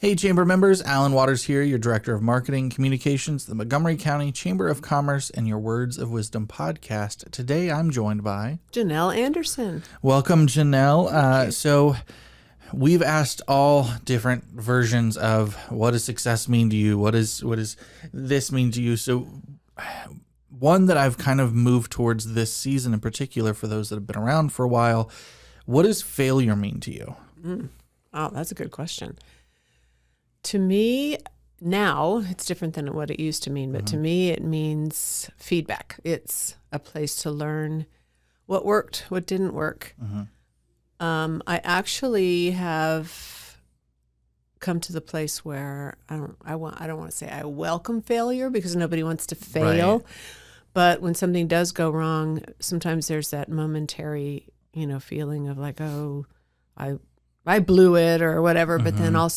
Hey, Chamber members, Alan Waters here, your Director of Marketing Communications, the Montgomery County Chamber of Commerce, and your Words of Wisdom podcast. Today, I'm joined by Janelle Anderson. Welcome, Janelle. So we've asked all different versions of what does success mean to you? What does this mean to you? So one that I've kind of moved towards this season in particular, for those that have been around for a while, what does failure mean to you? Oh, that's a good question. To me, now, it's different than what it used to mean, but to me, it means feedback. It's a place to learn what worked, what didn't work. I actually have come to the place where I don't want to say I welcome failure, because nobody wants to fail. Right. But when something does go wrong, sometimes there's that momentary, feeling of like, oh, I blew it or whatever. But then I'll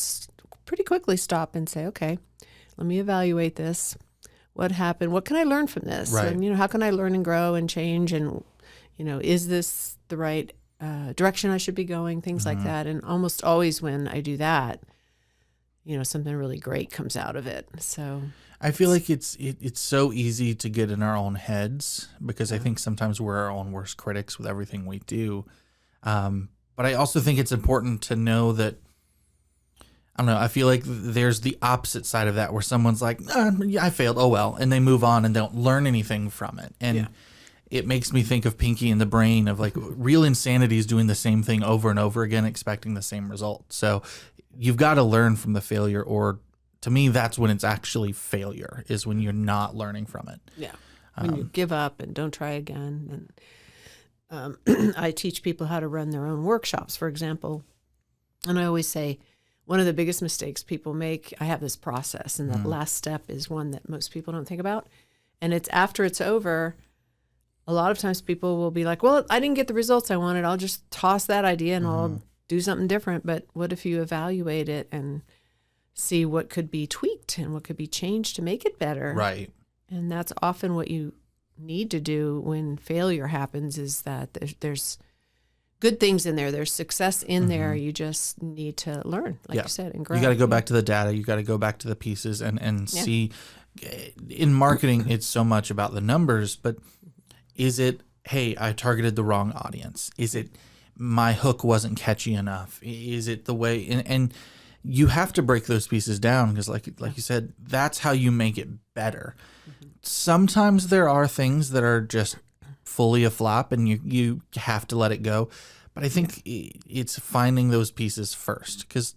pretty quickly stop and say, okay, let me evaluate this. What happened? What can I learn from this? Right. And, how can I learn and grow and change? And, is this the right direction I should be going? Things like that. And almost always when I do that, something really great comes out of it. So I feel like it's so easy to get in our own heads, because I think sometimes we're our own worst critics with everything we do. But I also think it's important to know that, I don't know, I feel like there's the opposite side of that, where someone's like, yeah, I failed, oh well, and they move on and don't learn anything from it. And it makes me think of Pinky and the Brain, of like real insanity is doing the same thing over and over again, expecting the same result. So you've got to learn from the failure, or to me, that's when it's actually failure, is when you're not learning from it. Yeah. When you give up and don't try again. And I teach people how to run their own workshops, for example. And I always say, one of the biggest mistakes people make, I have this process, and that last step is one that most people don't think about. And it's after it's over, a lot of times people will be like, well, I didn't get the results I wanted. I'll just toss that idea and I'll do something different. But what if you evaluate it and see what could be tweaked and what could be changed to make it better? Right. And that's often what you need to do when failure happens, is that there's good things in there. There's success in there. You just need to learn, like you said, and grow. You got to go back to the data. You got to go back to the pieces and see. In marketing, it's so much about the numbers, but is it, hey, I targeted the wrong audience? Is it my hook wasn't catchy enough? Is it the way, and you have to break those pieces down, because like you said, that's how you make it better. Sometimes there are things that are just fully a flop and you have to let it go. But I think it's finding those pieces first, because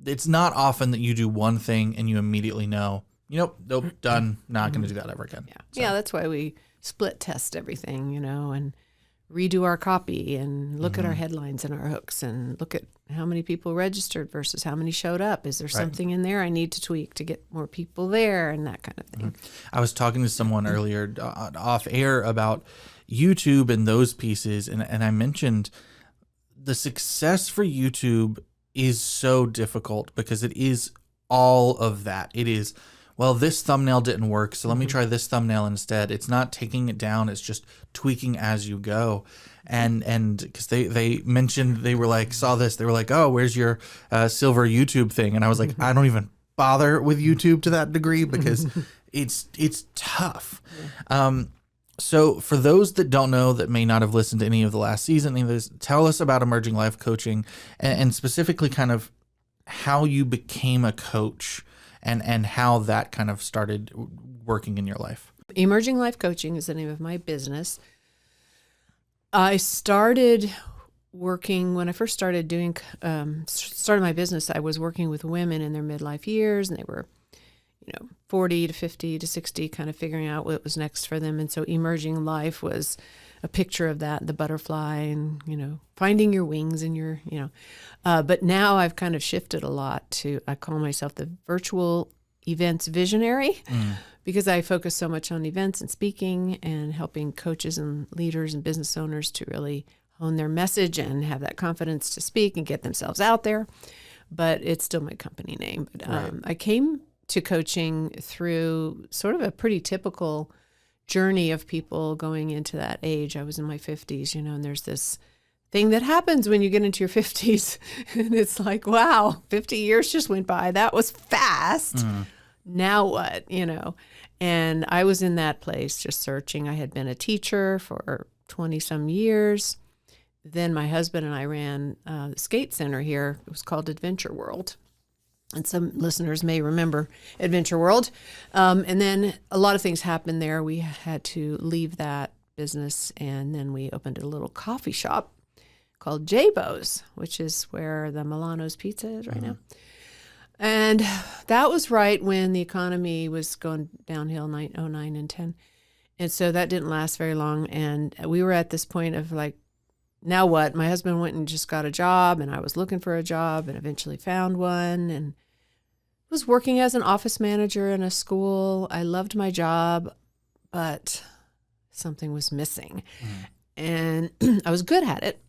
it's not often that you do one thing and you immediately know, nope, done, not going to do that ever again. Yeah. So. Yeah, that's why we split test everything, and redo our copy and look at our headlines and our hooks and look at how many people registered versus how many showed up. Is there something in there I need to tweak to get more people there, and that kind of thing. I was talking to someone earlier off air about YouTube and those pieces, and I mentioned the success for YouTube is so difficult, because it is all of that. It is, well, this thumbnail didn't work, so let me try this thumbnail instead. It's not taking it down, it's just tweaking as you go. And because they mentioned, they were like, saw this, they were like, oh, where's your silver YouTube thing? And I was like, I don't even bother with YouTube to that degree, because it's tough. So for those that don't know, that may not have listened to any of the last season, tell us about Emerging Life Coaching, and specifically kind of how you became a coach and how that kind of started working in your life. Emerging Life Coaching is the name of my business. I started working, when I first started started my business, I was working with women in their midlife years, and they were 40 to 50 to 60, kind of figuring out what was next for them. And so Emerging Life was a picture of that, the butterfly, and, finding your wings and your, but now I've kind of shifted a lot to, I call myself the virtual events visionary, because I focus so much on events and speaking and helping coaches and leaders and business owners to really hone their message and have that confidence to speak and get themselves out there. But it's still my company name. But I came to coaching through sort of a pretty typical journey of people going into that age. I was in my 50s, and there's this thing that happens when you get into your 50s. And it's like, wow, 50 years just went by. That was fast. Now what, And I was in that place just searching. I had been a teacher for 20 some years. Then my husband and I ran the skate center here. It was called Adventure World. And some listeners may remember Adventure World. And then a lot of things happened there. We had to leave that business, and then we opened a little coffee shop called J-Bo's, which is where the Milano's Pizza is right now. And that was right when the economy was going downhill, 2009 and 10. And so that didn't last very long. And we were at this point of like, now what? My husband went and just got a job, and I was looking for a job and eventually found one, and was working as an office manager in a school. I loved my job, but something was missing. And I was good at it,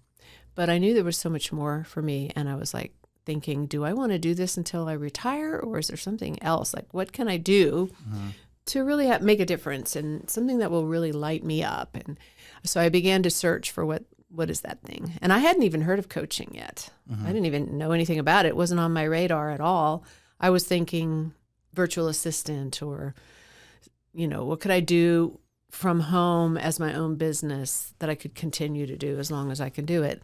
but I knew there was so much more for me. And I was like thinking, do I want to do this until I retire, or is there something else? Like, what can I do to really make a difference and something that will really light me up? And so I began to search for what is that thing? And I hadn't even heard of coaching yet. I didn't even know anything about it. It wasn't on my radar at all. I was thinking virtual assistant, or, what could I do from home as my own business that I could continue to do as long as I can do it.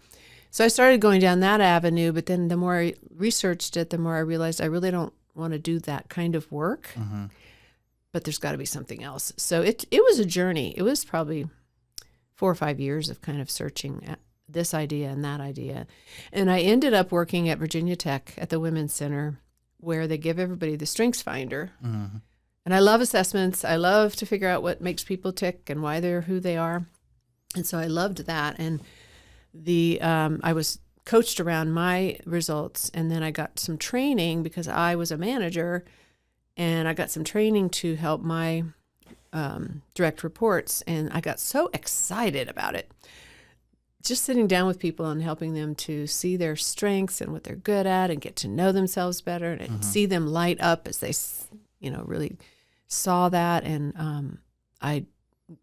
So I started going down that avenue, but then the more I researched it, the more I realized I really don't want to do that kind of work, but there's got to be something else. So it was a journey. It was probably 4 or 5 years of kind of searching at this idea and that idea. And I ended up working at Virginia Tech at the Women's Center, where they give everybody the Strengths Finder. And I love assessments. I love to figure out what makes people tick and why they're who they are. And so I loved that. And I was coached around my results, and then I got some training because I was a manager, and I got some training to help my direct reports. And I got so excited about it. Just sitting down with people and helping them to see their strengths and what they're good at and get to know themselves better and see them light up as they, really saw that. And I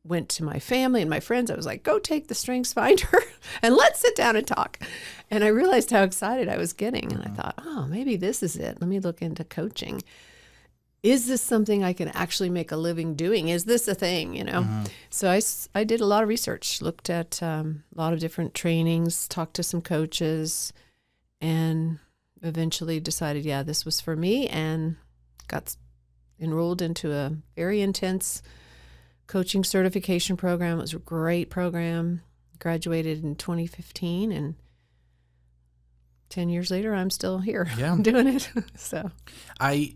went to my family and my friends. I was like, go take the Strengths Finder and let's sit down and talk. And I realized how excited I was getting. And I thought, oh, maybe this is it. Let me look into coaching. Is this something I can actually make a living doing? Is this a thing, So I did a lot of research, looked at a lot of different trainings, talked to some coaches, and eventually decided, yeah, this was for me, and got enrolled into a very intense coaching certification program. It was a great program. Graduated in 2015, and 10 years later, I'm still here doing it. So I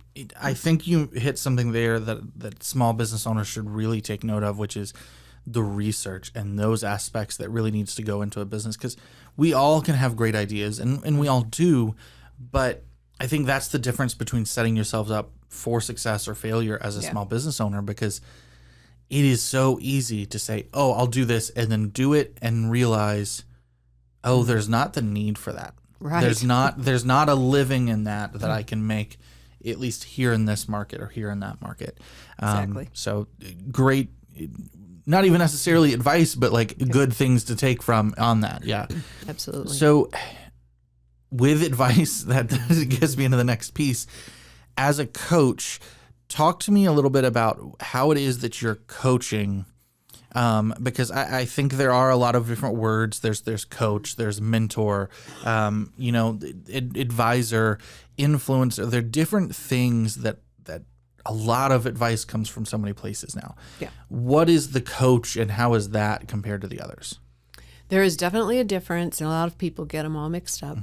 think you hit something there that small business owners should really take note of, which is the research and those aspects that really needs to go into a business, because we all can have great ideas, and we all do, but I think that's the difference between setting yourselves up for success or failure as a small business owner, because it is so easy to say, oh, I'll do this, and then do it and realize, oh, there's not the need for that. Right. There's not a living in that I can make, at least here in this market or here in that market. Exactly. So great, not even necessarily advice, but like good things to take from on that. Yeah, absolutely. So with advice, that gets me into the next piece. As a coach, talk to me a little bit about how it is that you're coaching. Because I think there are a lot of different words. There's coach, there's mentor, advisor, influencer. They're different things that a lot of advice comes from so many places now. Yeah. What is the coach, and how is that compared to the others? There is definitely a difference, and a lot of people get them all mixed up.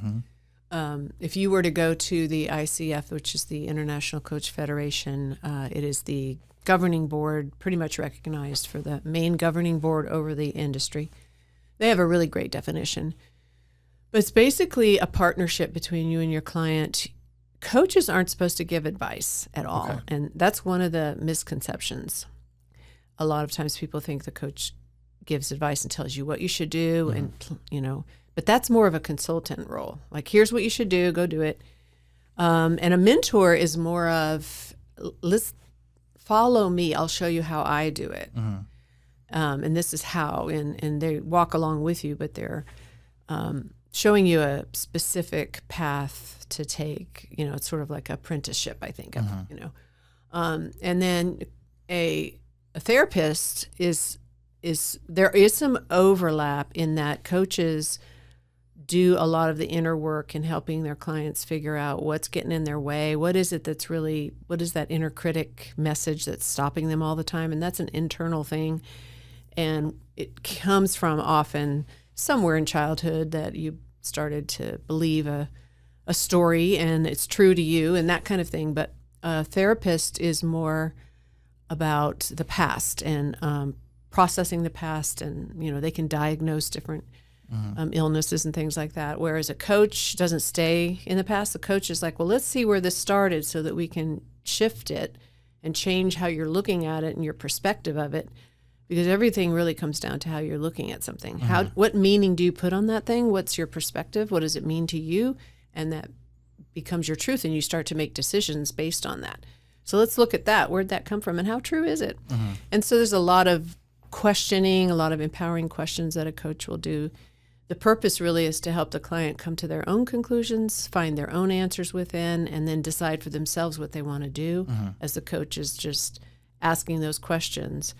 If you were to go to the ICF, which is the International Coach Federation, it is the governing board, pretty much recognized for the main governing board over the industry. They have a really great definition. But it's basically a partnership between you and your client. Coaches aren't supposed to give advice at all. Okay. And that's one of the misconceptions. A lot of times people think the coach gives advice and tells you what you should do, and but that's more of a consultant role. Like, here's what you should do, go do it. And a mentor is more of, let's follow me, I'll show you how I do it. And this is how, and they walk along with you, but they're showing you a specific path to take. It's sort of like apprenticeship, I think. And then a therapist is there is some overlap in that coaches do a lot of the inner work in helping their clients figure out what's getting in their way. What is it that's really, what is that inner critic message that's stopping them all the time? And that's an internal thing. And it comes from often somewhere in childhood that you started to believe a story and it's true to you and that kind of thing. But a therapist is more about the past and processing the past, and they can diagnose different illnesses and things like that. Whereas a coach doesn't stay in the past. The coach is like, well, let's see where this started so that we can shift it and change how you're looking at it and your perspective of it. Because everything really comes down to how you're looking at something. What meaning do you put on that thing? What's your perspective? What does it mean to you? And that becomes your truth, and you start to make decisions based on that. So let's look at that. Where'd that come from, and how true is it? And so there's a lot of questioning, a lot of empowering questions that a coach will do. The purpose really is to help the client come to their own conclusions, find their own answers within, and then decide for themselves what they want to do, as the coach is just asking those questions.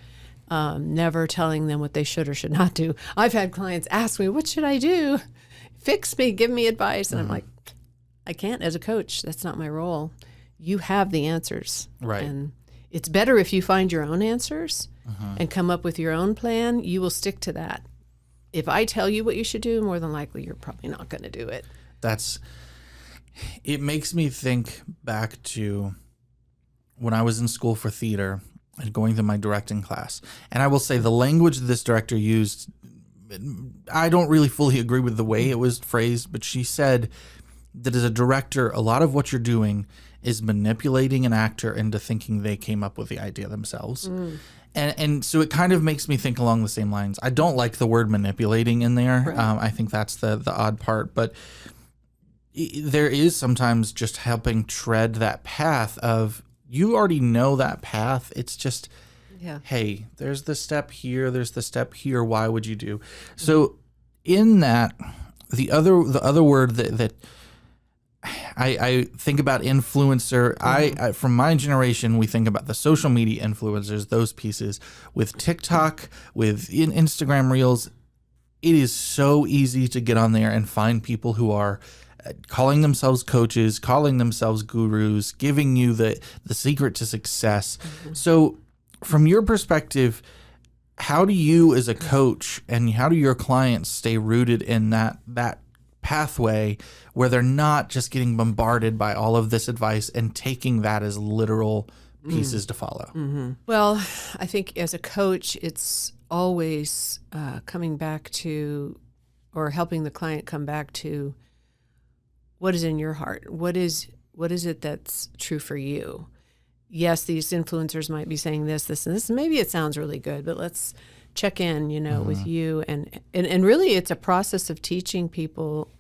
Never telling them what they should or should not do. I've had clients ask me, what should I do? Fix me, give me advice. And I'm like, I can't as a coach. That's not my role. You have the answers. Right. And it's better if you find your own answers and come up with your own plan. You will stick to that. If I tell you what you should do, more than likely you're probably not going to do it. It makes me think back to when I was in school for theater and going through my directing class. And I will say the language this director used, I don't really fully agree with the way it was phrased, but she said that as a director, a lot of what you're doing is manipulating an actor into thinking they came up with the idea themselves. And so it kind of makes me think along the same lines. I don't like the word manipulating in there. Right. I think that's the odd part, but there is sometimes just helping tread that path of, you already know that path. It's just, hey, there's the step here, there's the step here. Why would you do? So in that, the other word that I think about influencer. I from my generation, we think about the social media influencers, those pieces. With TikTok, with Instagram Reels, it is so easy to get on there and find people who are calling themselves coaches, calling themselves gurus, giving you the secret to success. So from your perspective, how do you as a coach and how do your clients stay rooted in that pathway where they're not just getting bombarded by all of this advice and taking that as literal pieces to follow? Well, I think as a coach, it's always coming back to, or helping the client come back to, what is in your heart? What is it that's true for you? Yes, these influencers might be saying this, this, and this. Maybe it sounds really good, but let's check in, with you. And really it's a process of teaching people,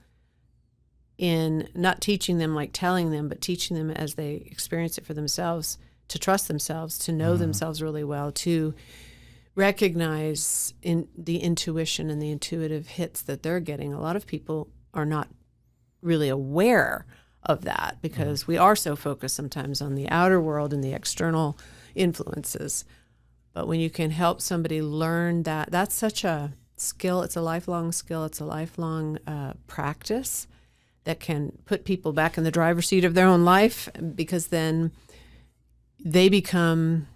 in not teaching them like telling them, but teaching them as they experience it for themselves, to trust themselves, to know themselves really well, to recognize in the intuition and the intuitive hits that they're getting. A lot of people are not really aware of that because we are so focused sometimes on the outer world and the external influences. But when you can help somebody learn that, that's such a skill. It's a lifelong skill. It's a lifelong practice that can put people back in the driver's seat of their own life, because then they become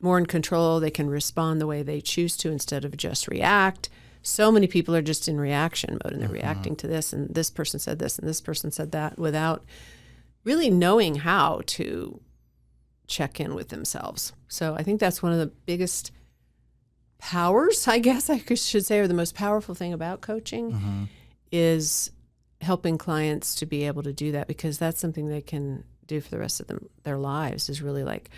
more in control. They can respond the way they choose to instead of just react. So many people are just in reaction mode, and they're reacting to this, and this person said this, and this person said that, without really knowing how to check in with themselves. So I think that's one of the biggest powers, I guess I should say, or the most powerful thing about coaching is helping clients to be able to do that, because that's something they can do for the rest of their lives, is really like,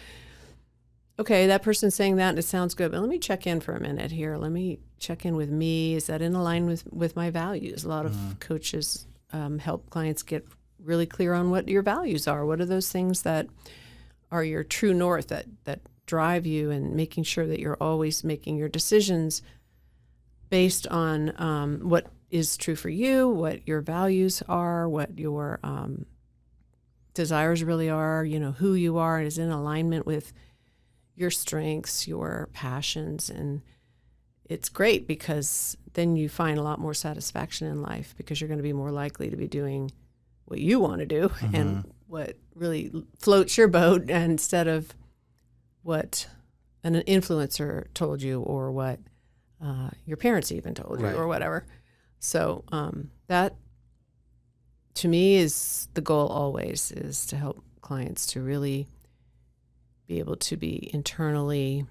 okay, that person's saying that and it sounds good, but let me check in for a minute here. Let me check in with me. Is that in line with my values? A lot of coaches help clients get really clear on what your values are. What are those things that are your true north that drive you, and making sure that you're always making your decisions based on is true for you, what your values are, what your desires really are, who you are is in alignment with your strengths, your passions. And it's great because then you find a lot more satisfaction in life because you're going to be more likely to be doing what you want to do and what really floats your boat instead of what an influencer told you or what your parents even told you or whatever. So that, to me, is the goal always, is to help clients to really be able to be internally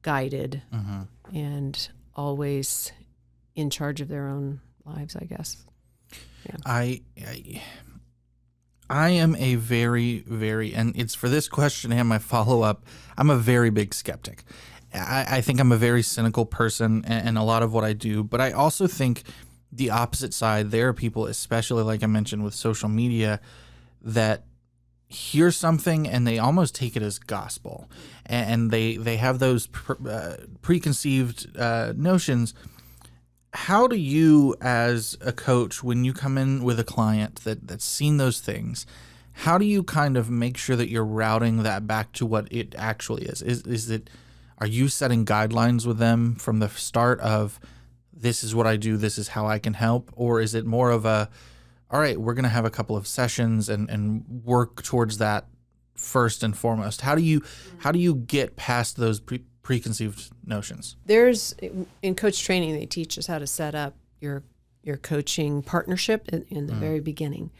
guided and always in charge of their own lives, I guess. Yeah. I am a very, very, and it's for this question and my follow-up, I'm a very big skeptic. I think I'm a very cynical person in a lot of what I do, but I also think the opposite side, there are people, especially like I mentioned with social media, that hear something and they almost take it as gospel, and they have those preconceived notions. How do you, as a coach, when you come in with a client that's seen those things, how do you kind of make sure that you're routing that back to what it actually is? Is it, are you setting guidelines with them from the start of, this is what I do, this is how I can help? Or is it more of a, all right, we're going to have a couple of sessions and work towards that first and foremost? How do you get past those preconceived notions? There's, in coach training, they teach us how to set up your coaching partnership in the very beginning.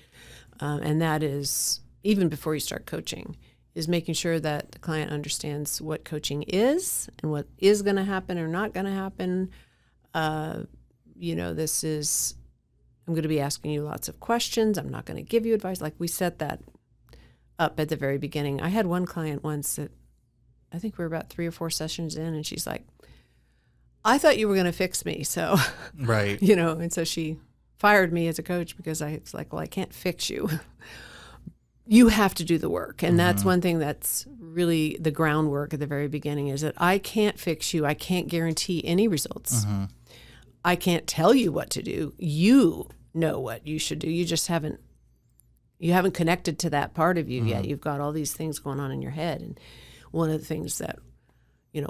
And that is, even before you start coaching, is making sure that the client understands what coaching is and what is going to happen or not going to happen. This is, I'm going to be asking you lots of questions. I'm not going to give you advice. Like, we set that up at the very beginning. I had one client once that, I think we were about 3 or 4 sessions in, and she's like, I thought you were going to fix me. So, right. And so she fired me as a coach because I was like, well, I can't fix you. You have to do the work. And that's one thing that's really the groundwork at the very beginning, is that I can't fix you. I can't guarantee any results. I can't tell you what to do. You know what you should do. You just haven't connected to that part of you yet. You've got all these things going on in your head. And one of the things that,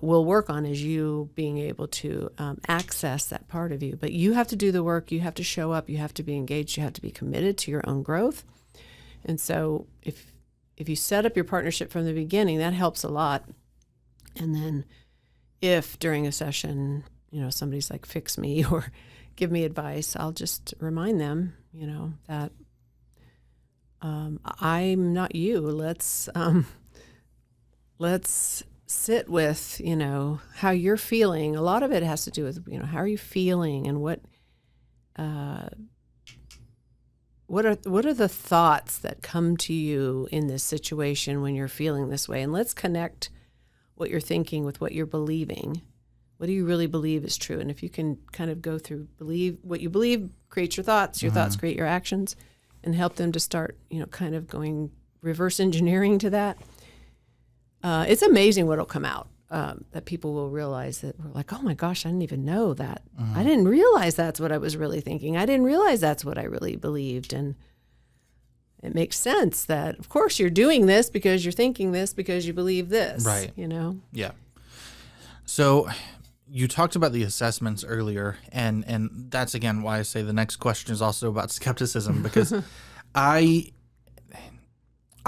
we'll work on is you being able to access that part of you. But you have to do the work. You have to show up. You have to be engaged. You have to be committed to your own growth. And so if you set up your partnership from the beginning, that helps a lot. And then if during a session, somebody's like, fix me or give me advice, I'll just remind them, that I'm not you. Let's sit with, how you're feeling. A lot of it has to do with, how are you feeling, and what are the thoughts that come to you in this situation when you're feeling this way? And let's connect what you're thinking with what you're believing. What do you really believe is true? And if you can kind of go through, believe what you believe creates your thoughts create your actions, and help them to start, kind of going reverse engineering to that. It's amazing what'll come out, that people will realize that we're like, oh my gosh, I didn't even know that. I didn't realize that's what I was really thinking. I didn't realize that's what I really believed. And it makes sense that, of course, you're doing this because you're thinking this because you believe this. Right. Yeah. So you talked about the assessments earlier, and that's, again, why I say the next question is also about skepticism, because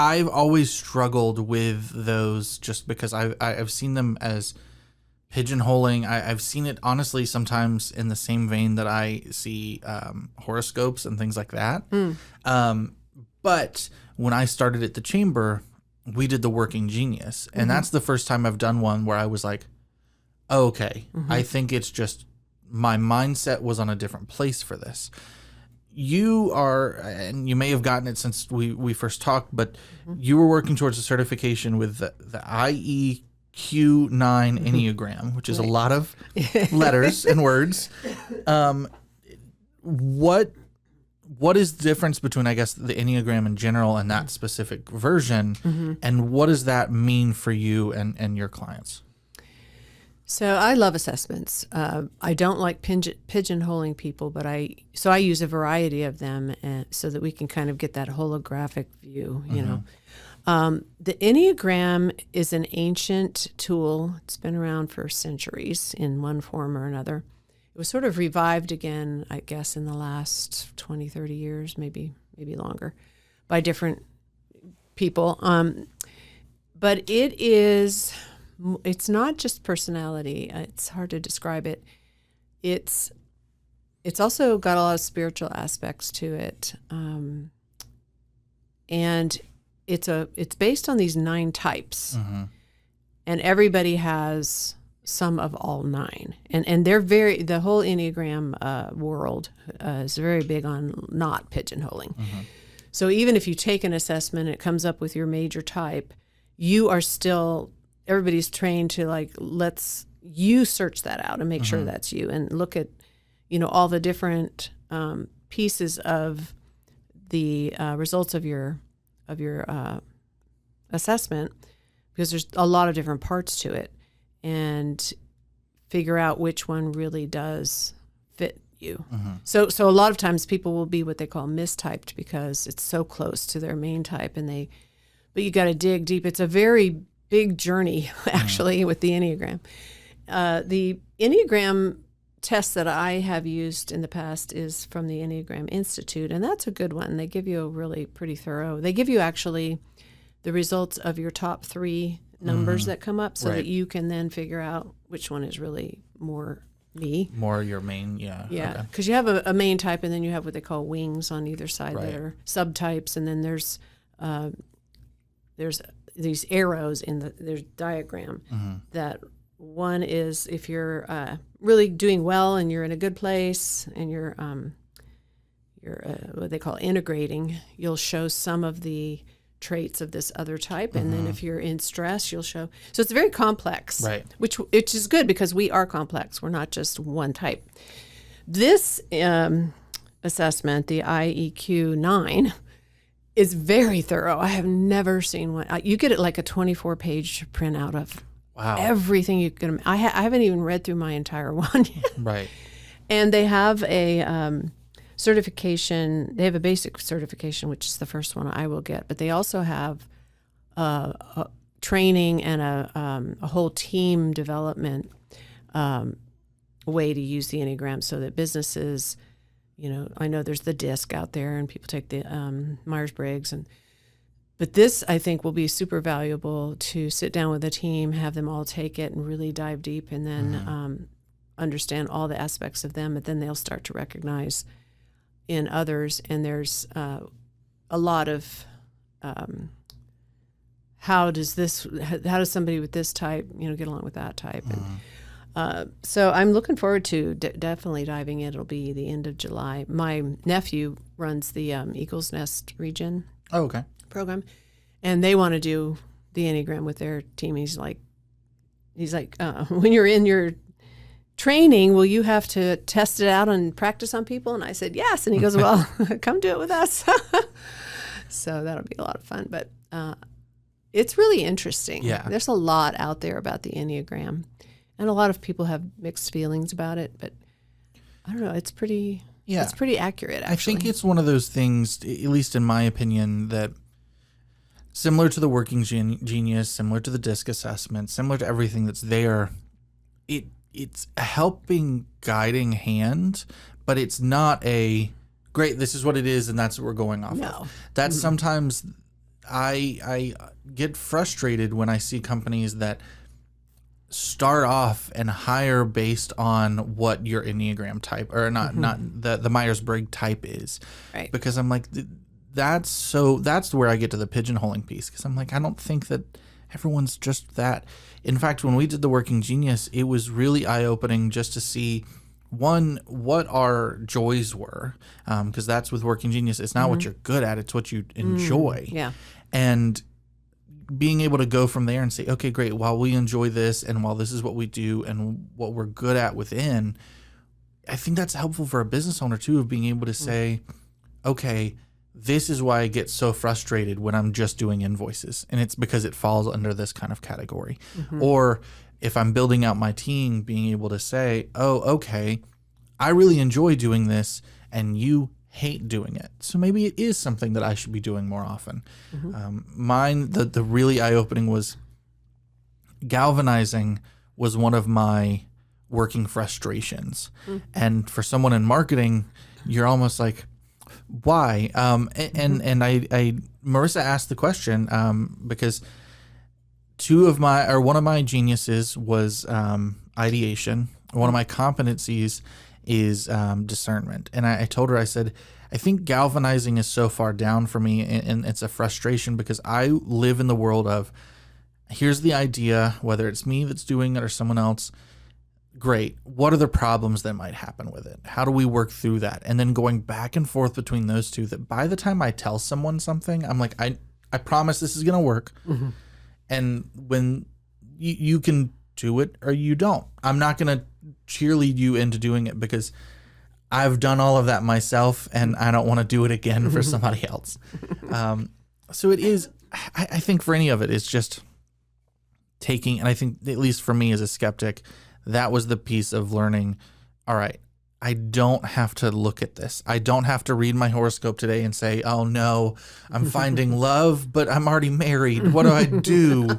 I've always struggled with those, just because I've seen them as pigeonholing. I've seen it, honestly, sometimes in the same vein that I see horoscopes and things like that. But when I started at the Chamber, we did the Working Genius, and that's the first time I've done one where I was like, oh, okay, I think it's just my mindset was on a different place for this. You are, and you may have gotten it since we first talked, but you were working towards a certification with the IEQ9 Enneagram, which is a lot of letters and words. What is the difference between, I guess, the Enneagram in general and that specific version, and what does that mean for you and your clients? So I love assessments. I don't like pigeonholing people, but I use a variety of them, so that we can kind of get that holographic view. You know, the Enneagram is an ancient tool. It's been around for centuries in one form or another. It was sort of revived again, I guess, in the last 20, 30 years, maybe longer, by different people. But it's not just personality. It's hard to describe it. It's also got a lot of spiritual aspects to it, and it's based on these 9 types, and everybody has some of all 9, and they're the whole Enneagram world is very big on not pigeonholing. So even if you take an assessment and it comes up with your major type, you are still, everybody's trained to you search that out and make sure that's you, and look at, all the different pieces of the results of your assessment, because there's a lot of different parts to it, and figure out which one really does fit you. So a lot of times people will be what they call mistyped because it's so close to their main type, but you got to dig deep. It's a very big journey, actually, with the Enneagram. The Enneagram test that I have used in the past is from the Enneagram Institute, and that's a good one. They give you a really pretty thorough. They give you actually the results of your top 3 numbers that come up, so that you can then figure out which one is really more me. More your main, yeah. Yeah, because you have a main type, and then you have what they call wings on either side that are subtypes, and then there's these arrows in there's diagram that one is if you're really doing well and you're in a good place and you're what they call integrating, you'll show some of the traits of this other type, and then if you're in stress, you'll show. So it's very complex, right? Which is good because we are complex. We're not just one type. This assessment, the IEQ 9, is very thorough. I have never seen one. You get it like a 24-page printout of everything you can. I haven't even read through my entire one yet. Right. And they have a certification. They have a basic certification, which is the first one I will get. But they also have a training and a whole team development way to use the Enneagram, so that businesses. I know there's the DISC out there, and people take the Myers-Briggs, but this I think will be super valuable to sit down with a team, have them all take it, and really dive deep, and then understand all the aspects of them. But then they'll start to recognize in others, and there's a lot of how does somebody with this type, get along with that type, so I'm looking forward to definitely diving in. It'll be the end of July. My nephew runs the Eagles Nest region program, and they want to do the Enneagram with their team. He's like, when you're in your training, will you have to test it out and practice on people? And I said, yes. And he goes, well, come do it with us. So that'll be a lot of fun. But it's really interesting. Yeah. There's a lot out there about the Enneagram. And a lot of people have mixed feelings about it, but I don't know. It's pretty accurate, actually. I think it's one of those things, at least in my opinion, that similar to the Working Genius, similar to the DISC assessment, similar to everything that's there, it's a helping, guiding hand, but it's not a, great, this is what it is, and that's what we're going off of. That's sometimes I get frustrated when I see companies that start off and hire based on what your Enneagram type, or not the Myers-Briggs type is, right? Because I'm like, that's where I get to the pigeonholing piece, because I'm like, I don't think that everyone's just that. In fact, when we did the Working Genius, it was really eye-opening just to see, one, what our joys were, because that's with Working Genius, it's not what you're good at, it's what you enjoy. Yeah. And being able to go from there and say, okay, great, while we enjoy this, and while this is what we do and what we're good at within, I think that's helpful for a business owner too, of being able to say, okay, this is why I get so frustrated when I'm just doing invoices, and it's because it falls under this kind of category. Or if I'm building out my team, being able to say, oh, okay, I really enjoy doing this and you hate doing it. So maybe it is something that I should be doing more often. Mine, the really eye-opening was galvanizing was one of my working frustrations. And for someone in marketing, you're almost like, why? And I Marissa asked the question because one of my geniuses was ideation. One of my competencies is discernment. And I told her, I said, I think galvanizing is so far down for me, and it's a frustration because I live in the world of, here's the idea, whether it's me that's doing it or someone else, great. What are the problems that might happen with it? How do we work through that? And then going back and forth between those two, that by the time I tell someone something, I'm like, I promise this is going to work. And when you can do it or you don't, I'm not going to cheerlead you into doing it because I've done all of that myself and I don't want to do it again for somebody else. So it is, I think for any of it, it's just taking, and I think at least for me as a skeptic, that was the piece of learning, all right, I don't have to look at this. I don't have to read my horoscope today and say, oh no, I'm finding love, but I'm already married. What do I do?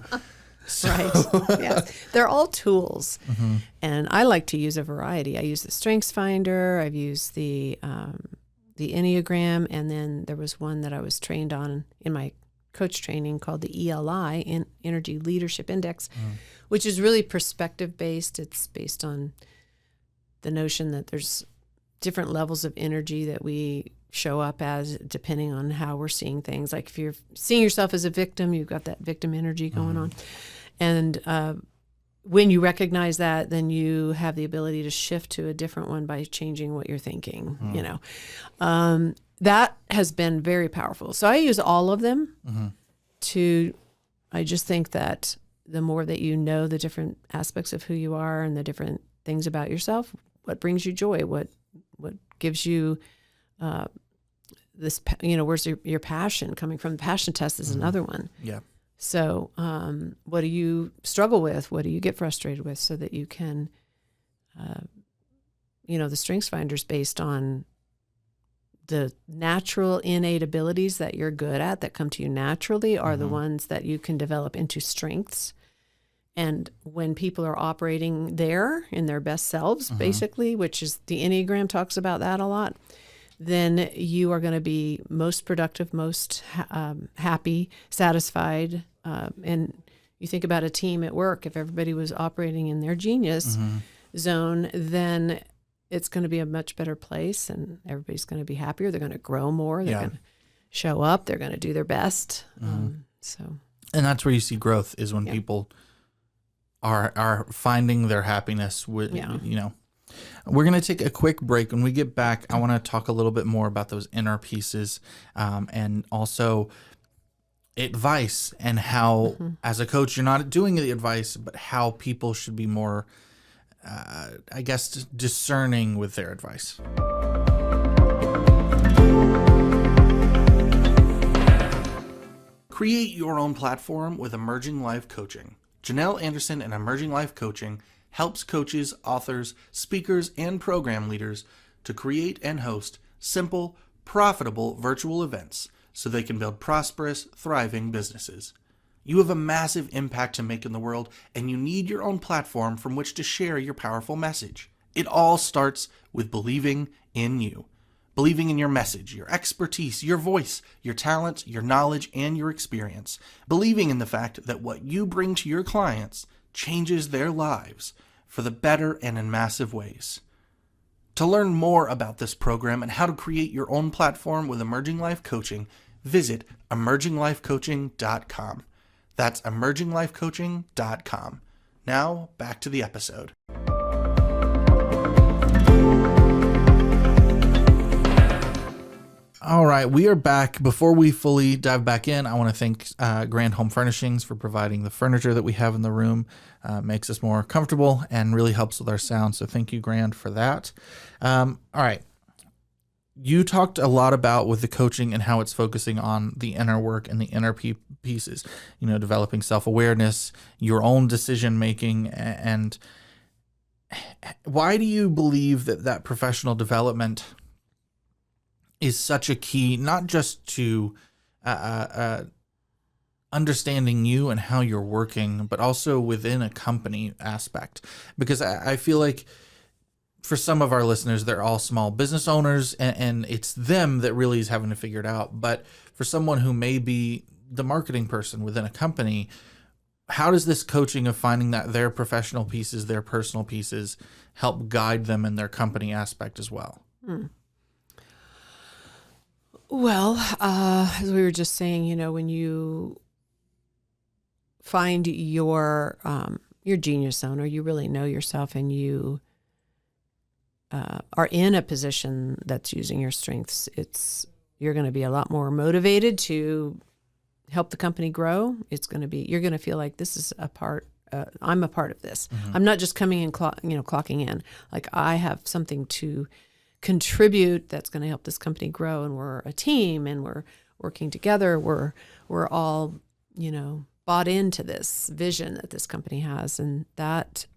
Right. Yeah. They're all tools. And I like to use a variety. I use the Strengths Finder. I've used the Enneagram. And then there was one that I was trained on in my coach training called the ELI, Energy Leadership Index, which is really perspective based. It's based on the notion that there's different levels of energy that we show up as depending on how we're seeing things. Like if you're seeing yourself as a victim, you've got that victim energy going on. And when you recognize that, then you have the ability to shift to a different one by changing what you're thinking, you know. That has been very powerful. So I use all of them I just think that the more that you know the different aspects of who you are and the different things about yourself, what brings you joy, what gives you this, you know, where's your passion coming from? The passion test is another one. Yeah. So what do you struggle with? What do you get frustrated with so that you can, the Strengths Finder is based on the natural innate abilities that you're good at that come to you naturally are the ones that you can develop into strengths. And when people are operating there in their best selves, basically, which is the Enneagram talks about that a lot, then you are going to be most productive, most happy, satisfied. And you think about a team at work, if everybody was operating in their genius zone, then it's going to be a much better place and everybody's going to be happier. They're going to grow more. They're going to show up. They're going to do their best. And that's where you see growth is when people are finding their happiness with, you know. We're going to take a quick break. When we get back, I want to talk a little bit more about those inner pieces and also advice and how, as a coach, you're not doing the advice, but how people should be more, I guess, discerning with their advice. Create your own platform with Emerging Life Coaching. Janelle Anderson and Emerging Life Coaching helps coaches, authors, speakers, and program leaders to create and host simple, profitable virtual events so they can build prosperous, thriving businesses. You have a massive impact to make in the world, and you need your own platform from which to share your powerful message. It all starts with believing in you. Believing in your message, your expertise, your voice, your talent, your knowledge, and your experience. Believing in the fact that what you bring to your clients changes their lives for the better and in massive ways. To learn more about this program and how to create your own platform with Emerging Life Coaching, visit emerginglifecoaching.com. That's emerginglifecoaching.com. Now, back to the episode. All right, we are back. Before we fully dive back in, I want to thank Grand Home Furnishings for providing the furniture that we have in the room. Makes us more comfortable and really helps with our sound. So thank you, Grand, for that. All right. you talked a lot about with the coaching and how it's focusing on the inner work and the inner pieces, developing self-awareness, your own decision making. And why do you believe that professional development is such a key, not just to understanding you and how you're working, but also within a company aspect? Because I feel like for some of our listeners, they're all small business owners, and it's them that really is having to figure it out. But for someone who may be the marketing person within a company, how does this coaching of finding that their professional pieces, their personal pieces, help guide them in their company aspect as well? Well, as we were just saying, when you find your genius zone, or you really know yourself, and you are in a position that's using your strengths, you're going to be a lot more motivated to help the company grow. You're going to feel like this is I'm a part of this. Mm-hmm. I'm not just coming in, clocking in. Like, I have something to contribute that's going to help this company grow, and we're a team, and we're working together. We're all, bought into this vision that this company has, and that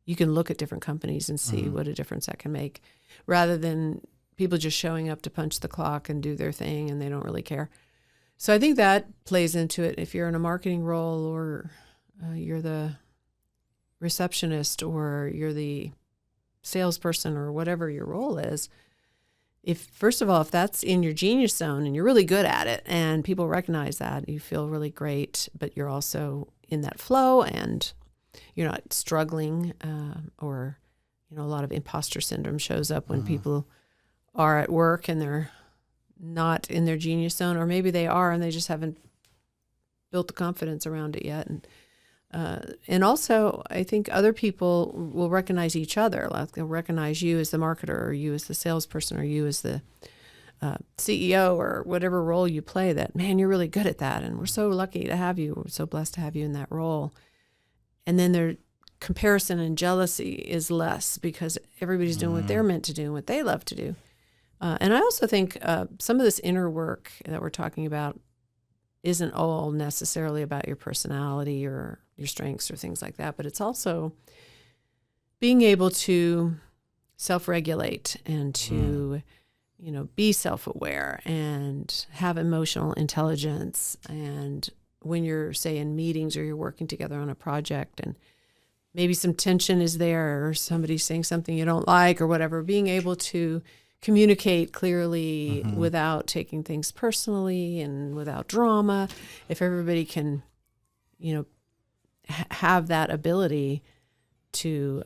you can look at different companies and see what a difference that can make, rather than people just showing up to punch the clock and do their thing and they don't really care. So I think that plays into it. If you're in a marketing role, or you're the receptionist, or you're the salesperson, or whatever your role is, first of all, if that's in your genius zone and you're really good at it and people recognize that, you feel really great, but you're also in that flow and you're not struggling, or, a lot of imposter syndrome shows up when people are at work and they're not in their genius zone, or maybe they are and they just haven't built the confidence around it yet. And also, I think other people will recognize each other. Like, they'll recognize you as the marketer, or you as the salesperson, or you as the CEO, or whatever role you play, that, man, you're really good at that. And we're so lucky to have you. We're so blessed to have you in that role. And then their comparison and jealousy is less, because everybody's doing what they're meant to do and what they love to do. And I also think some of this inner work that we're talking about isn't all necessarily about your personality or your strengths or things like that, but it's also being able to self-regulate and to, be self-aware and have emotional intelligence. And when you're, say, in meetings, or you're working together on a project and maybe some tension is there, or somebody's saying something you don't like or whatever, being able to communicate clearly without taking things personally and without drama. If everybody can, have that ability to,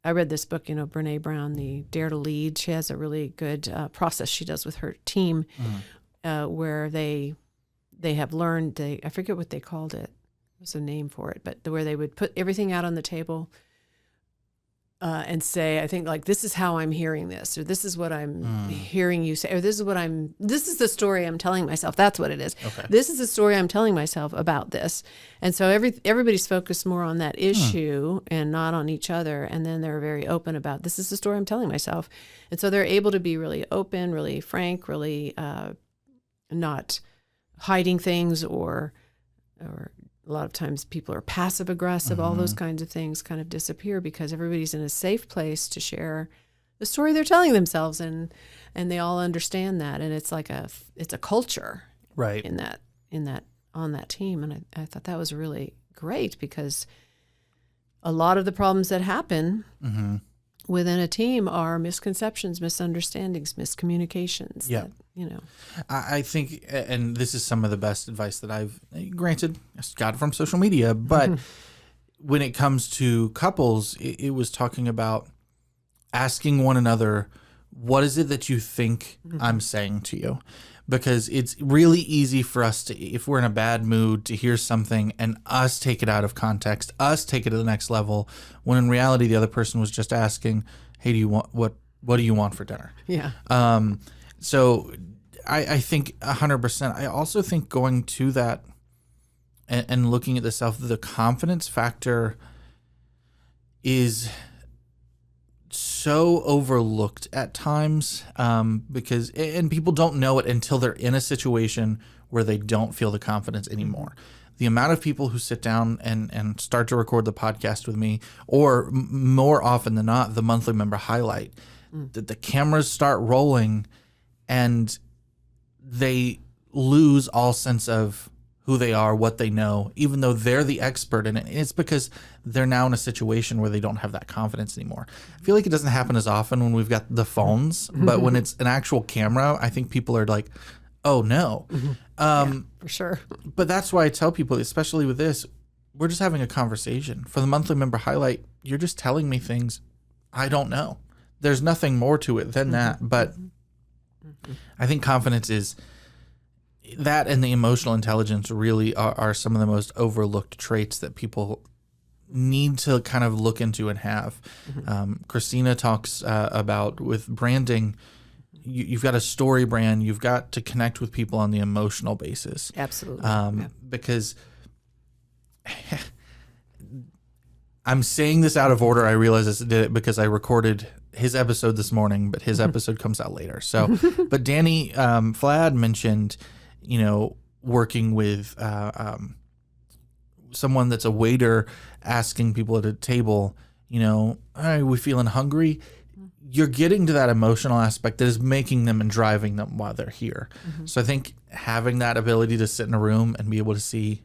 I read this book, Brene Brown, the Dare to Lead. She has a really good process she does with her team, where they have learned, I forget what they called it. There's a name for it, but where they would put everything out on the table and say, I think, like, this is how I'm hearing this, or this is what I'm hearing you say, or this is the story I'm telling myself. That's what it is. Okay. This is the story I'm telling myself about this. And so everybody's focused more on that issue and not on each other. And then they're very open about, this is the story I'm telling myself. And so they're able to be really open, really frank, really not hiding things, or a lot of times people are passive aggressive. All those kinds of things kind of disappear, because everybody's in a safe place to share the story they're telling themselves, and they all understand that. And it's like it's a culture, right, in that on that team. And I thought that was really great, because a lot of the problems that happen within a team are misconceptions, misunderstandings, miscommunications. Yeah. I think, and this is some of the best advice that I've, granted, I got it from social media, but when it comes to couples, it was talking about asking one another, what is it that you think I'm saying to you? Because it's really easy for us to, if we're in a bad mood, to hear something and us take it out of context, us take it to the next level, when in reality the other person was just asking, hey, do you want what do you want for dinner? Yeah. So I think 100%. I also think going to that and looking at the confidence factor is so overlooked at times, because and people don't know it until they're in a situation where they don't feel the confidence anymore. The amount of people who sit down and start to record the podcast with me, or more often than not, the monthly member highlight, that the cameras start rolling and they lose all sense of who they are, what they know, even though they're the expert in it. It's because they're now in a situation where they don't have that confidence anymore. I feel like it doesn't happen as often when we've got the phones, but when it's an actual camera, I think people are like, oh no. For sure. But that's why I tell people, especially with this, we're just having a conversation. For the monthly member highlight, you're just telling me things I don't know. There's nothing more to it than that. But I think confidence is that, and the emotional intelligence really are some of the most overlooked traits that people need to kind of look into and have. Christina talks about with branding, you've got a story brand, you've got to connect with people on the emotional basis. Absolutely. Because I'm saying this out of order. I realize I did it because I recorded his episode this morning, but his episode comes out later. So, but Danny Flad mentioned, working with someone that's a waiter, asking people at a table, are we feeling hungry? You're getting to that emotional aspect that is making them and driving them while they're here. So I think having that ability to sit in a room and be able to see,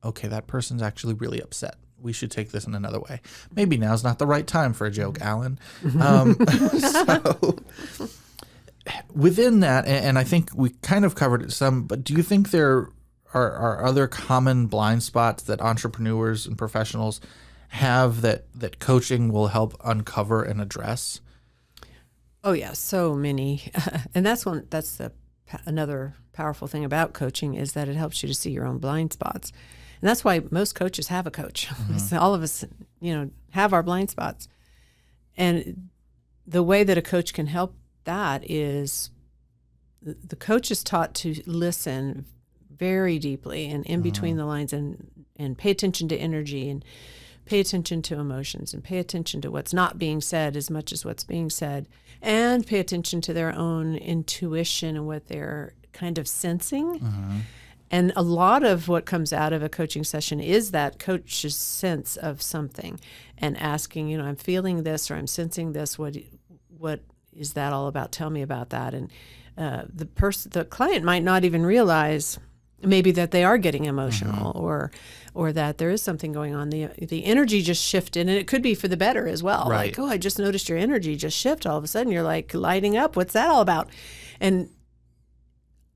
okay, that person's actually really upset. We should take this in another way. Maybe now's not the right time for a joke, Alan. So within that, and I think we kind of covered it some, but do you think there are other common blind spots that entrepreneurs and professionals have that coaching will help uncover and address? Oh yeah, so many. And that's another powerful thing about coaching, is that it helps you to see your own blind spots. And that's why most coaches have a coach. So all of us, have our blind spots. And the way that a coach can help that is the coach is taught to listen very deeply and in between the lines, and pay attention to energy, and pay attention to emotions, and pay attention to what's not being said as much as what's being said, and pay attention to their own intuition and what they're kind of sensing. And a lot of what comes out of a coaching session is that coach's sense of something, and asking, I'm feeling this, or I'm sensing this. What is that all about? Tell me about that. And the client might not even realize maybe that they are getting emotional, or that there is something going on. The energy just shifted, and it could be for the better as well. Right. Like, I just noticed your energy just shift all of a sudden. You're like lighting up. What's that all about? And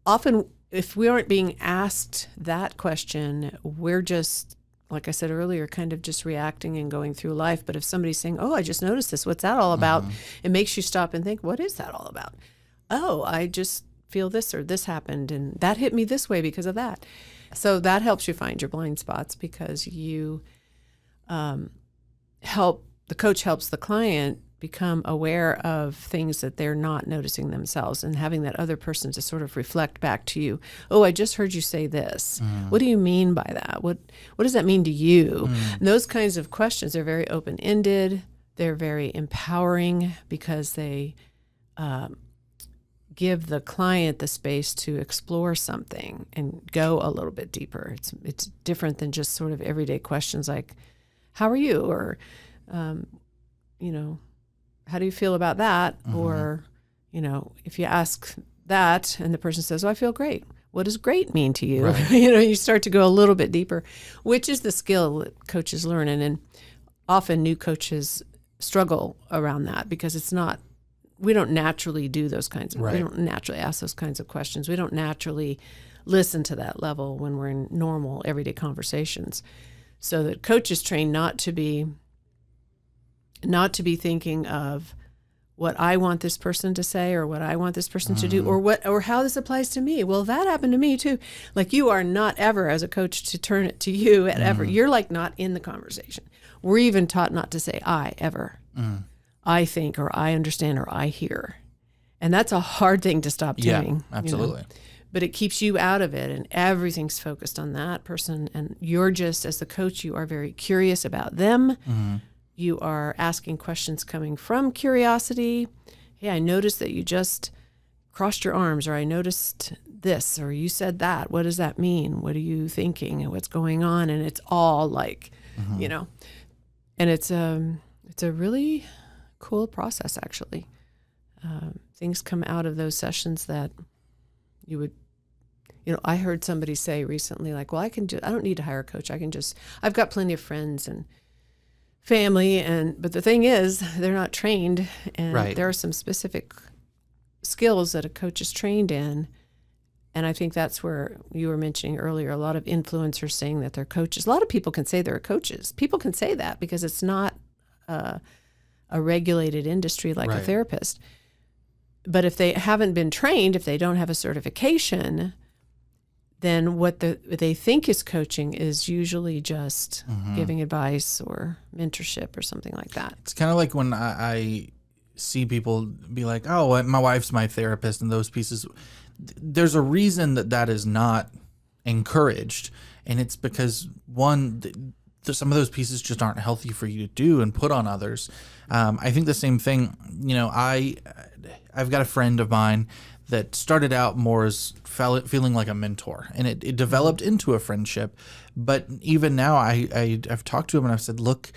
often, if we aren't being asked that question, we're just, like I said earlier, kind of just reacting and going through life. But if somebody's saying, I just noticed this, what's that all about? It makes you stop and think, what is that all about? Oh, I just feel this, or this happened, and that hit me this way because of that. So that helps you find your blind spots, because you the coach helps the client become aware of things that they're not noticing themselves, and having that other person to sort of reflect back to you. Oh, I just heard you say this. What do you mean by that? What does that mean to you? And those kinds of questions are very open-ended. They're very empowering, because they give the client the space to explore something and go a little bit deeper. It's different than just sort of everyday questions like, how are you? Or, how do you feel about that? Or, if you ask that and the person says, I feel great. What does great mean to you? Right. You start to go a little bit deeper, which is the skill that coaches learn. And often new coaches struggle around that, because we don't naturally do those kinds of, Right. we don't naturally ask those kinds of questions. We don't naturally listen to that level when we're in normal everyday conversations. So that coaches train not to be thinking of what I want this person to say, or what I want this person to do, or how this applies to me. Well, that happened to me too. Like, you are not ever, as a coach, to turn it to you at ever. You're like not in the conversation. We're even taught not to say I ever. I think, or I understand, or I hear. And that's a hard thing to stop doing. Yeah, absolutely. But it keeps you out of it, and everything's focused on that person. And you're just, as the coach, you are very curious about them. you are asking questions coming from curiosity. Hey, I noticed that you just crossed your arms, or I noticed this, or you said that. What does that mean? What are you thinking, and what's going on? And it's all like, and it's a really cool process, actually. Things come out of those sessions that you would, I heard somebody say recently, like, well, I don't need to hire a coach. I've got plenty of friends and family, but the thing is, they're not trained, and there are some specific skills that a coach is trained in. And I think that's where you were mentioning earlier, a lot of influencers saying that they're coaches. A lot of people can say they're coaches. People can say that because it's not a regulated industry like a therapist. But if they haven't been trained, if they don't have a certification, then what they think is coaching is usually just giving advice or mentorship or something like that. It's kind of like when I see people be like, oh, my wife's my therapist, and those pieces. There's a reason that is not encouraged, and it's because, one, some of those pieces just aren't healthy for you to do and put on others. I think the same thing, I've got a friend of mine that started out more as feeling like a mentor, and it developed into a friendship. But even now, I've talked to him and I've said, look,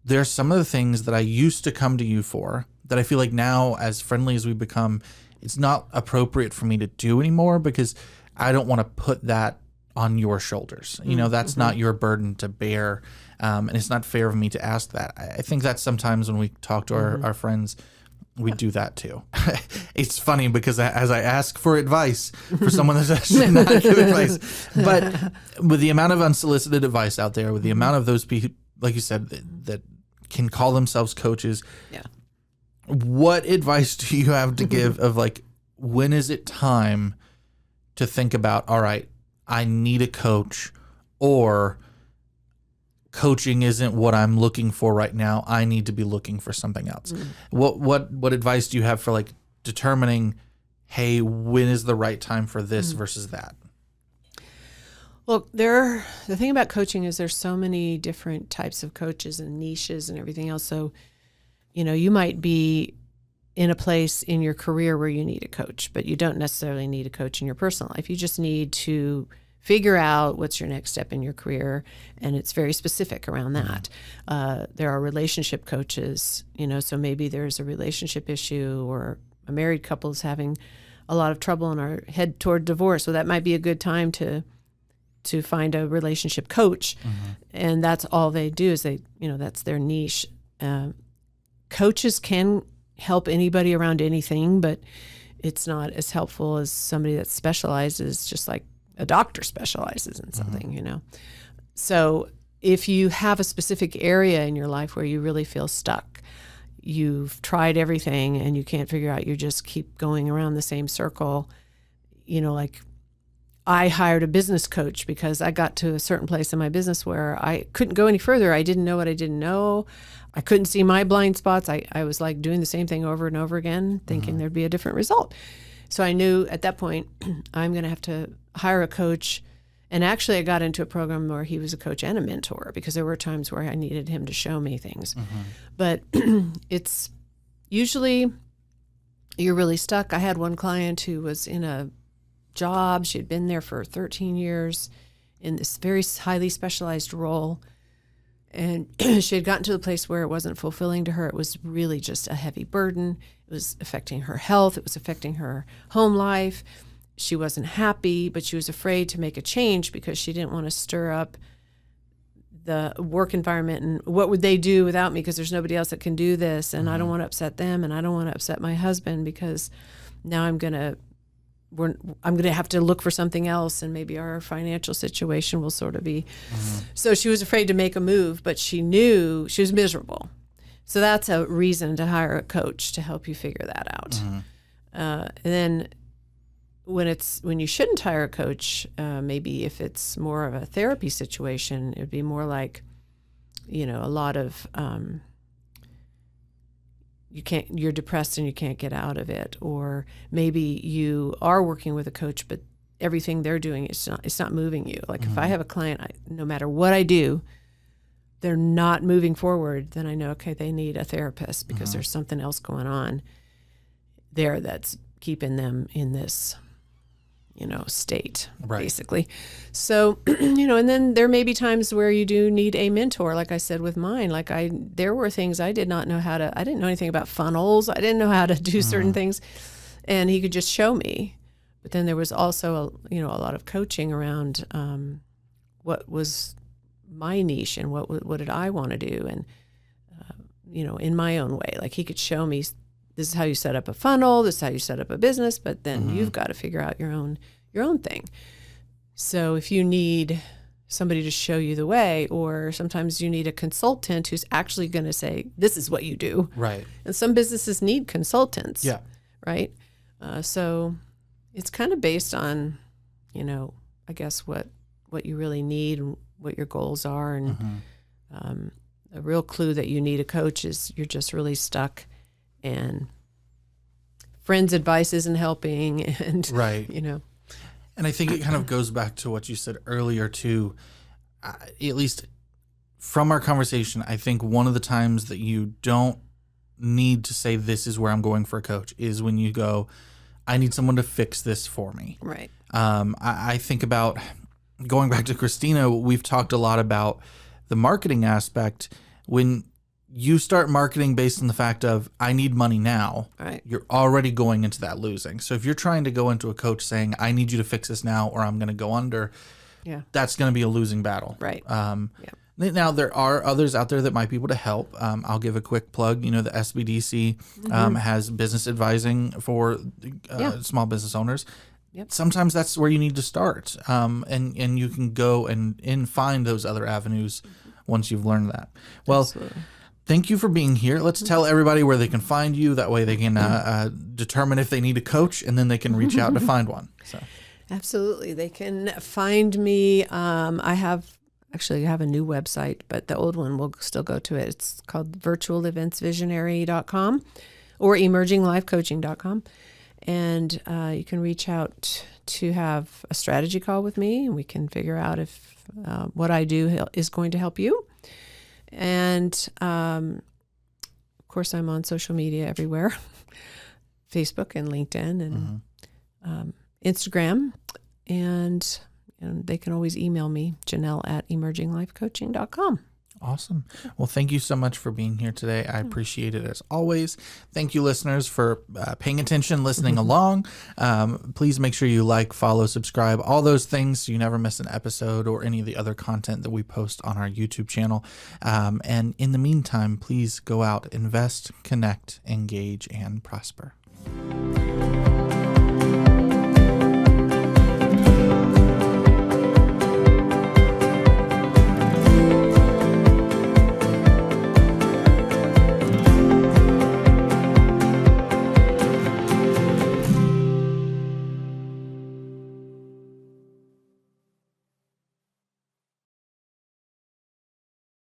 there's some of the things that I used to come to you for that I feel like now, as friendly as we become, it's not appropriate for me to do anymore, because I don't want to put that on your shoulders. That's not your burden to bear. And it's not fair of me to ask that. I think that sometimes when we talk to our friends, we do that too. It's funny because as I ask for advice for someone that's actually not give advice, but with the amount of unsolicited advice out there, with the amount of those people, like you said, that can call themselves coaches, what advice do you have to give of like, when is it time to think about, all right, I need a coach, or coaching isn't what I'm looking for right now, I need to be looking for something else? What advice do you have for like determining, hey, when is the right time for this versus that? Well, the thing about coaching is there's so many different types of coaches and niches and everything else. So, you might be in a place in your career where you need a coach, but you don't necessarily need a coach in your personal life. You just need to figure out what's your next step in your career, and it's very specific around that. There are relationship coaches, so maybe there's a relationship issue, or a married couple is having a lot of trouble and are head toward divorce. So that might be a good time to find a relationship coach, and that's all they do is that's their niche. Coaches can help anybody around anything, but it's not as helpful as somebody that specializes, just like a doctor specializes in something, So if you have a specific area in your life where you really feel stuck, you've tried everything and you can't figure out, you just keep going around the same circle, like I hired a business coach because I got to a certain place in my business where I couldn't go any further. I didn't know what I didn't know. I couldn't see my blind spots. I was like doing the same thing over and over again, thinking there'd be a different result. So I knew at that point, I'm going to have to hire a coach. And actually, I got into a program where he was a coach and a mentor, because there were times where I needed him to show me things. But it's usually you're really stuck. I had one client who was in a job. She had been there for 13 years in this very highly specialized role. And she had gotten to the place where it wasn't fulfilling to her. It was really just a heavy burden. It was affecting her health. It was affecting her home life. She wasn't happy, but she was afraid to make a change because she didn't want to stir up the work environment. And what would they do without me? Because there's nobody else that can do this. And I don't want to upset them. And I don't want to upset my husband, because now I'm going to have to look for something else, and maybe our financial situation will sort of be. So she was afraid to make a move, but she knew she was miserable. So that's a reason to hire a coach to help you figure that out. And then when you shouldn't hire a coach, maybe if it's more of a therapy situation, it would be more like, a lot of you're depressed and you can't get out of it, or maybe you are working with a coach, but everything they're doing it's not moving you. Like if I have a client, no matter what I do, they're not moving forward, then I know, okay, they need a therapist because there's something else going on there that's keeping them in this, state, basically. So, and then there may be times where you do need a mentor, like I said with mine. There were things I didn't know anything about funnels. I didn't know how to do certain things, and he could just show me. But then there was also, a lot of coaching around what was my niche and what did I want to do, and in my own way. Like he could show me, this is how you set up a funnel, this is how you set up a business, but then you've got to figure out your own thing. So if you need somebody to show you the way, or sometimes you need a consultant who's actually going to say, this is what you do. Right. And some businesses need consultants. Yeah. Right. So it's kind of based on, I guess what you really need and what your goals are. And a real clue that you need a coach is you're just really stuck, and friends' advice isn't helping. And, right. And I think it kind of goes back to what you said earlier too. At least from our conversation, I think one of the times that you don't need to say, this is where I'm going for a coach, is when you go, I need someone to fix this for me. Right. I think about going back to Christina, we've talked a lot about the marketing aspect. When you start marketing based on the fact of, I need money now, right, you're already going into that losing. So if you're trying to go into a coach saying, I need you to fix this now or I'm going to go under, that's going to be a losing battle. Right. Now, there are others out there that might be able to help. I'll give a quick plug. The SBDC has business advising for small business owners. Yep. Sometimes that's where you need to start. And you can go and find those other avenues once you've learned that. Well, absolutely. Thank you for being here. Let's tell everybody where they can find you. That way they can determine if they need a coach, and then they can reach out to find one. So, absolutely. They can find me. I have a new website, but the old one will still go to it. It's called virtualeventsvisionary.com or emerginglifecoaching.com. And you can reach out to have a strategy call with me, and we can figure out if what I do is going to help you. And, of course, I'm on social media everywhere, Facebook and LinkedIn and Instagram. And they can always email me, Janelle at emerginglifecoaching.com. Awesome. Well, thank you so much for being here today. I appreciate it as always. Thank you, listeners, for paying attention, listening along. Please make sure you like, follow, subscribe, all those things so you never miss an episode or any of the other content that we post on our YouTube channel. And in the meantime, please go out, invest, connect, engage, and prosper.